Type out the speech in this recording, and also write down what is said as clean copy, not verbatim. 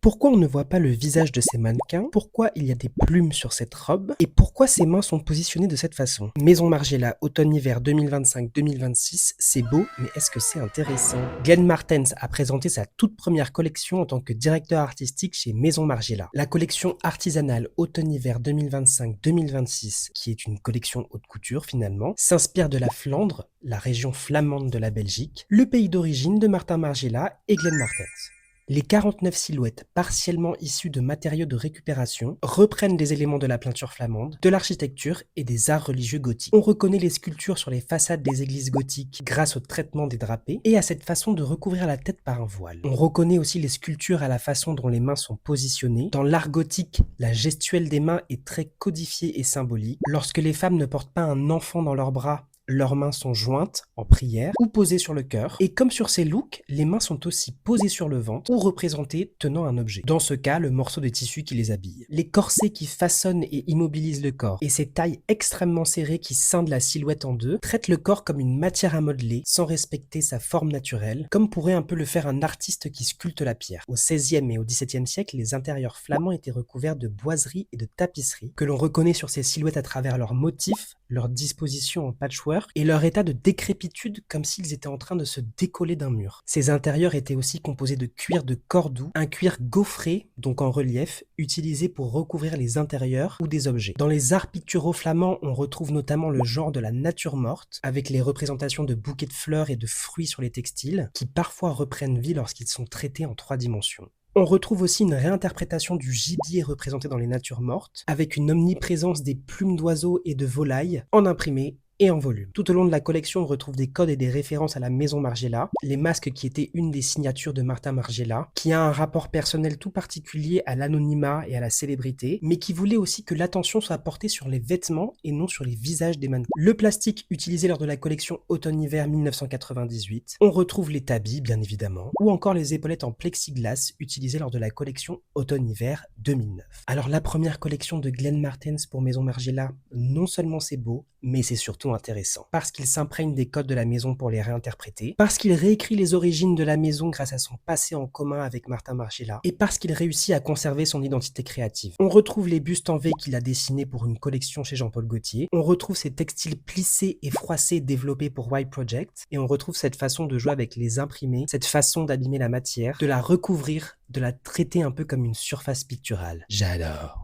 Pourquoi on ne voit pas le visage de ces mannequins? Pourquoi il y a des plumes sur cette robe? Et pourquoi ses mains sont positionnées de cette façon? Maison Margiela, automne-hiver 2025-2026, c'est beau, mais est-ce que c'est intéressant? Glenn Martens a présenté sa toute première collection en tant que directeur artistique chez Maison Margiela. La collection artisanale automne-hiver 2025-2026, qui est une collection haute couture finalement, s'inspire de la Flandre, la région flamande de la Belgique, le pays d'origine de Martin Margiela et Glenn Martens. Les 49 silhouettes partiellement issues de matériaux de récupération reprennent des éléments de la peinture flamande, de l'architecture et des arts religieux gothiques. On reconnaît les sculptures sur les façades des églises gothiques grâce au traitement des drapés et à cette façon de recouvrir la tête par un voile. On reconnaît aussi les sculptures à la façon dont les mains sont positionnées. Dans l'art gothique, la gestuelle des mains est très codifiée et symbolique. Lorsque les femmes ne portent pas un enfant dans leurs bras, leurs mains sont jointes en prière ou posées sur le cœur. Et comme sur ces looks, les mains sont aussi posées sur le ventre ou représentées tenant un objet. Dans ce cas, le morceau de tissu qui les habille. Les corsets qui façonnent et immobilisent le corps et ces tailles extrêmement serrées qui scindent la silhouette en deux traitent le corps comme une matière à modeler sans respecter sa forme naturelle, comme pourrait un peu le faire un artiste qui sculpte la pierre. Au XVIe et au XVIIe siècle, les intérieurs flamands étaient recouverts de boiseries et de tapisseries que l'on reconnaît sur ces silhouettes à travers leurs motifs, leur disposition en patchwork et leur état de décrépitude comme s'ils étaient en train de se décoller d'un mur. Ces intérieurs étaient aussi composés de cuir de Cordoue, un cuir gaufré, donc en relief, utilisé pour recouvrir les intérieurs ou des objets. Dans les arts picturaux flamands, on retrouve notamment le genre de la nature morte, avec les représentations de bouquets de fleurs et de fruits sur les textiles, qui parfois reprennent vie lorsqu'ils sont traités en 3 dimensions. On retrouve aussi une réinterprétation du gibier représenté dans les natures mortes, avec une omniprésence des plumes d'oiseaux et de volailles en imprimé et en volume. Tout au long de la collection, on retrouve des codes et des références à la Maison Margiela, les masques qui étaient une des signatures de Martin Margiela, qui a un rapport personnel tout particulier à l'anonymat et à la célébrité, mais qui voulait aussi que l'attention soit portée sur les vêtements et non sur les visages des mannequins. Le plastique utilisé lors de la collection automne-hiver 1998, on retrouve les tabis bien évidemment, ou encore les épaulettes en plexiglas utilisées lors de la collection automne-hiver 2009. Alors la première collection de Glenn Martens pour Maison Margiela, non seulement c'est beau, mais c'est surtout intéressant, parce qu'il s'imprègne des codes de la maison pour les réinterpréter, parce qu'il réécrit les origines de la maison grâce à son passé en commun avec Martin Margiela, et parce qu'il réussit à conserver son identité créative. On retrouve les bustes en V qu'il a dessinés pour une collection chez Jean-Paul Gaultier, on retrouve ces textiles plissés et froissés développés pour White Project, et on retrouve cette façon de jouer avec les imprimés, cette façon d'abîmer la matière, de la recouvrir, de la traiter un peu comme une surface picturale. J'adore.